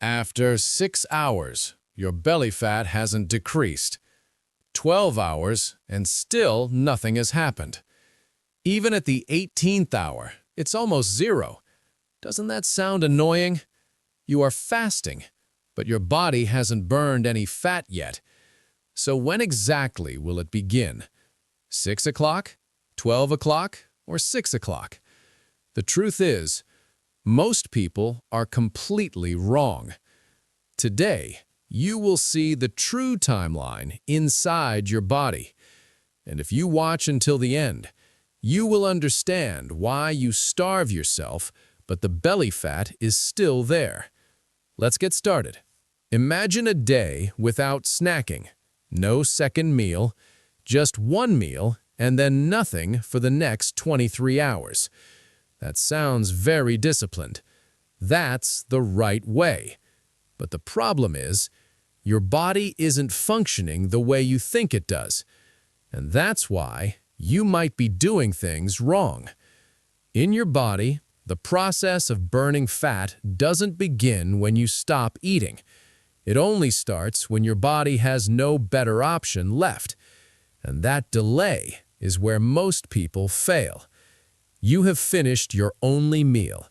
After 6 hours, your belly fat hasn't decreased. 12 hours, and still nothing has happened. Even at the 18th hour, it's almost zero. Doesn't that sound annoying? You are fasting, but your body hasn't burned any fat yet. So when exactly will it begin? 6 o'clock, 12 o'clock, or 6 o'clock? The truth is, most people are completely wrong. Today, you will see the true timeline inside your body. And if you watch until the end, you will understand why you starve yourself, but the belly fat is still there. Let's get started. Imagine a day without snacking. No second meal, just one meal, and then nothing for the next 23 hours. That sounds very disciplined. That's the right way. But the problem is, your body isn't functioning the way you think it does. And that's why you might be doing things wrong. In your body, the process of burning fat doesn't begin when you stop eating. It only starts when your body has no better option left. And that delay is where most people fail. You have finished your only meal.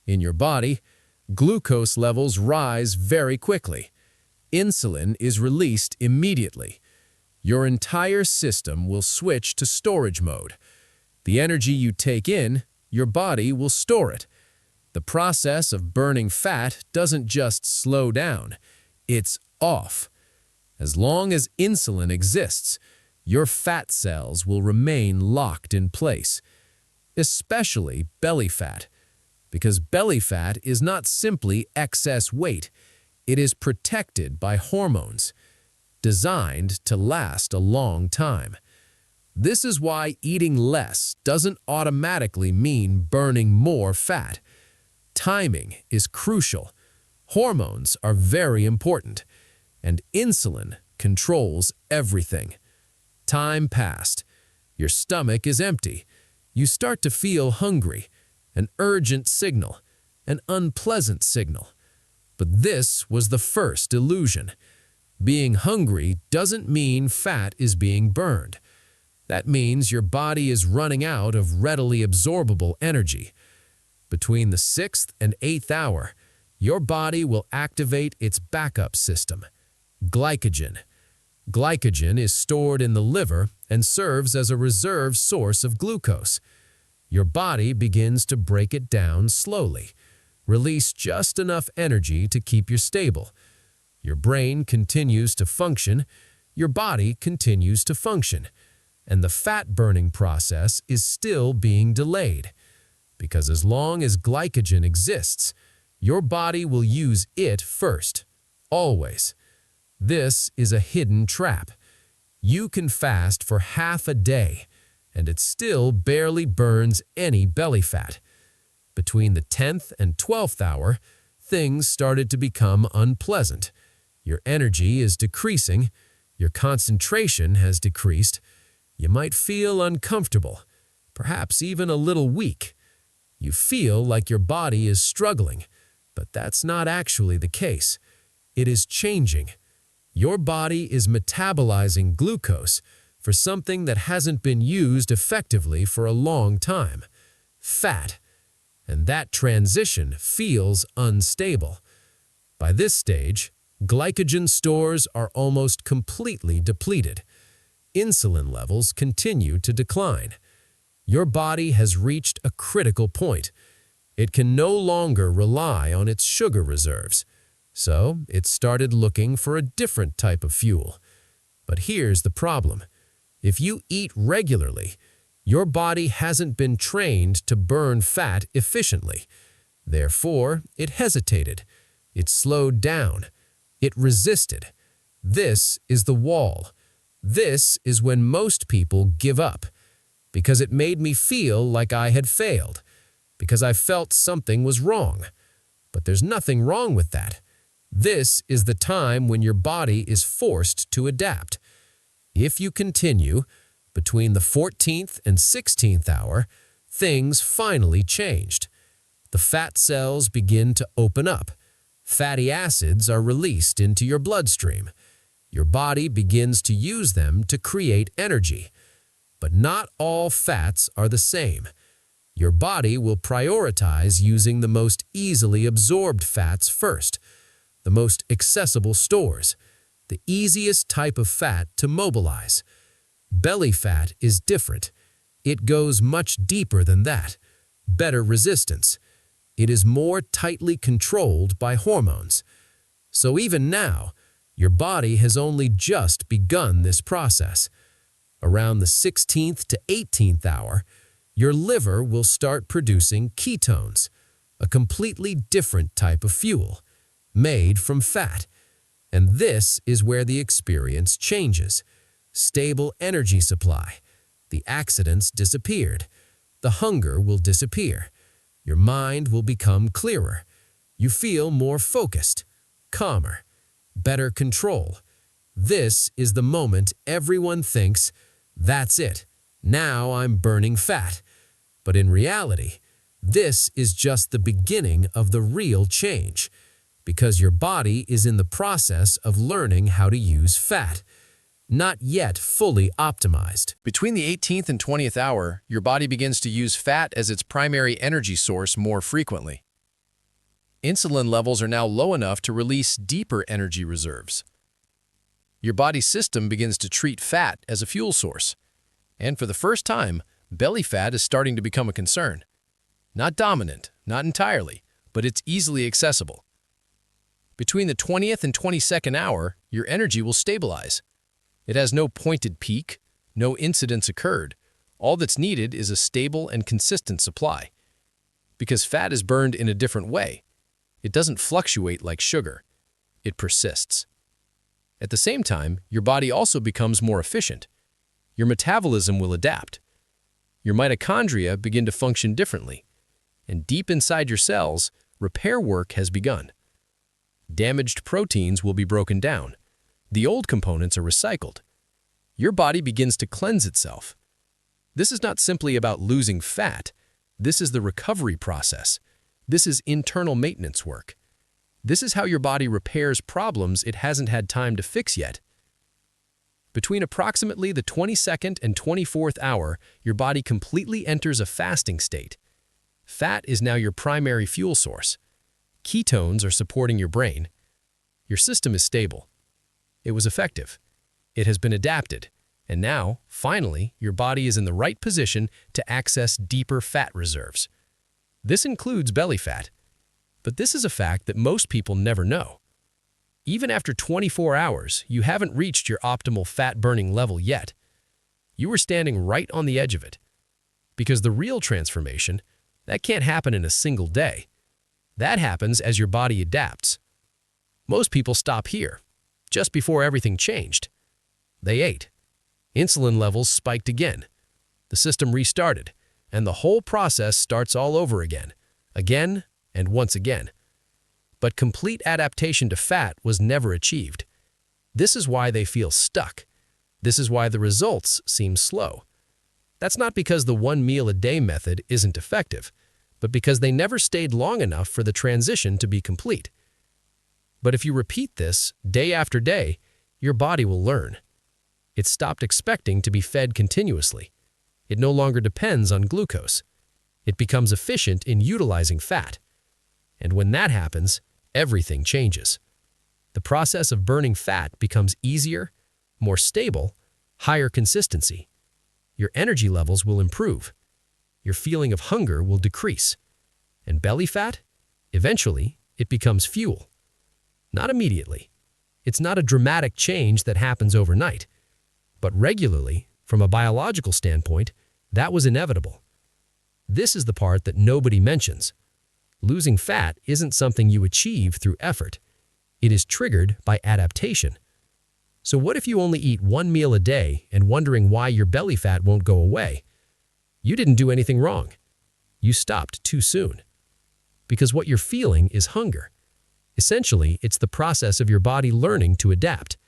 In your body, glucose levels rise very quickly. Insulin is released immediately. Your entire system will switch to storage mode. The energy you take in, your body will store it. The process of burning fat doesn't just slow down, it's off. As long as insulin exists, your fat cells will remain locked in place, especially belly fat, because belly fat is not simply excess weight, it is protected by hormones, designed to last a long time. This is why eating less doesn't automatically mean burning more fat. Timing is crucial. Hormones are very important, and insulin controls everything. Time passed. Your stomach is empty. You start to feel hungry, an urgent signal, an unpleasant signal. But this was the first illusion. Being hungry doesn't mean fat is being burned. That means your body is running out of readily absorbable energy. Between the 6th and 8th hour, your body will activate its backup system, glycogen. Glycogen is stored in the liver and serves as a reserve source of glucose. Your body begins to break it down slowly, release just enough energy to keep you stable. Your brain continues to function, your body continues to function, and the fat-burning process is still being delayed. Because as long as glycogen exists, your body will use it first, always. This is a hidden trap. You can fast for half a day, and it still barely burns any belly fat. Between the 10th and 12th hour, things started to become unpleasant. Your energy is decreasing, your concentration has decreased, you might feel uncomfortable, perhaps even a little weak. You feel like your body is struggling, but that's not actually the case. It is changing. Your body is metabolizing glucose for something that hasn't been used effectively for a long time, fat. And that transition feels unstable. By this stage, glycogen stores are almost completely depleted. Insulin levels continue to decline. Your body has reached a critical point. It can no longer rely on its sugar reserves, so it started looking for a different type of fuel. But here's the problem. If you eat regularly, your body hasn't been trained to burn fat efficiently. Therefore, it hesitated. It slowed down. It resisted. This is the wall. This is when most people give up, because it made me feel like I had failed, because I felt something was wrong. But there's nothing wrong with that. This is the time when your body is forced to adapt. If you continue, between the 14th and 16th hour, things finally changed. The fat cells begin to open up. Fatty acids are released into your bloodstream. Your body begins to use them to create energy. But not all fats are the same. Your body will prioritize using the most easily absorbed fats first, the most accessible stores, the easiest type of fat to mobilize. Belly fat is different. It goes much deeper than that. Better resistance. It is more tightly controlled by hormones. So even now, your body has only just begun this process. Around the 16th to 18th hour, your liver will start producing ketones, a completely different type of fuel, made from fat. And this is where the experience changes. Stable energy supply. The accidents disappeared. The hunger will disappear. Your mind will become clearer. You feel more focused, calmer, better control. This is the moment everyone thinks, that's it, now I'm burning fat. But in reality, this is just the beginning of the real change, because your body is in the process of learning how to use fat, not yet fully optimized. Between the 18th and 20th hour, your body begins to use fat as its primary energy source more frequently. Insulin levels are now low enough to release deeper energy reserves. Your body's system begins to treat fat as a fuel source. And for the first time, belly fat is starting to become a concern. Not dominant, not entirely, but it's easily accessible. Between the 20th and 22nd hour, your energy will stabilize. It has no pointed peak, no incidents occurred. All that's needed is a stable and consistent supply. Because fat is burned in a different way. It doesn't fluctuate like sugar. It persists. At the same time, your body also becomes more efficient. Your metabolism will adapt. Your mitochondria begin to function differently. And deep inside your cells, repair work has begun. Damaged proteins will be broken down. The old components are recycled. Your body begins to cleanse itself. This is not simply about losing fat. This is the recovery process. This is internal maintenance work. This is how your body repairs problems it hasn't had time to fix yet. Between approximately the 22nd and 24th hour, your body completely enters a fasting state. Fat is now your primary fuel source. Ketones are supporting your brain. Your system is stable. It was effective. It has been adapted. And now, finally, your body is in the right position to access deeper fat reserves. This includes belly fat. But this is a fact that most people never know. Even after 24 hours, you haven't reached your optimal fat-burning level yet. You are standing right on the edge of it. Because the real transformation, that can't happen in a single day. That happens as your body adapts. Most people stop here, just before everything changed. They ate. Insulin levels spiked again. The system restarted, and the whole process starts all over again and once again. But complete adaptation to fat was never achieved. This is why they feel stuck. This is why the results seem slow. That's not because the one meal a day method isn't effective, but because they never stayed long enough for the transition to be complete. But if you repeat this day after day, your body will learn. It stopped expecting to be fed continuously. It no longer depends on glucose. It becomes efficient in utilizing fat. And when that happens, everything changes. The process of burning fat becomes easier, more stable, higher consistency. Your energy levels will improve. Your feeling of hunger will decrease. And belly fat? Eventually, it becomes fuel. Not immediately. It's not a dramatic change that happens overnight. But regularly, from a biological standpoint, that was inevitable. This is the part that nobody mentions. Losing fat isn't something you achieve through effort. It is triggered by adaptation. So what if you only eat one meal a day and wondering why your belly fat won't go away? You didn't do anything wrong. You stopped too soon. Because what you're feeling is hunger. Essentially, it's the process of your body learning to adapt.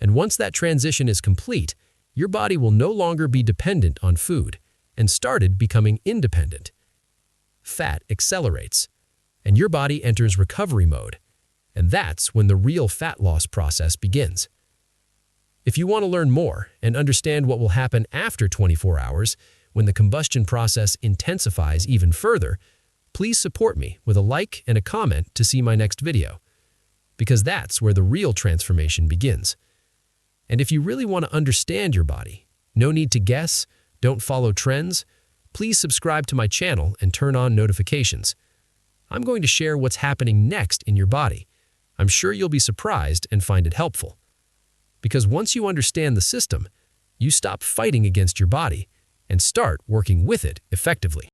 And once that transition is complete, your body will no longer be dependent on food and started becoming independent. Fat accelerates, and your body enters recovery mode. And that's when the real fat loss process begins. If you want to learn more and understand what will happen after 24 hours, when the combustion process intensifies even further, please support me with a like and a comment to see my next video, because that's where the real transformation begins. And if you really want to understand your body, no need to guess, don't follow trends, please subscribe to my channel and turn on notifications. I'm going to share what's happening next in your body. I'm sure you'll be surprised and find it helpful. Because once you understand the system, you stop fighting against your body and start working with it effectively.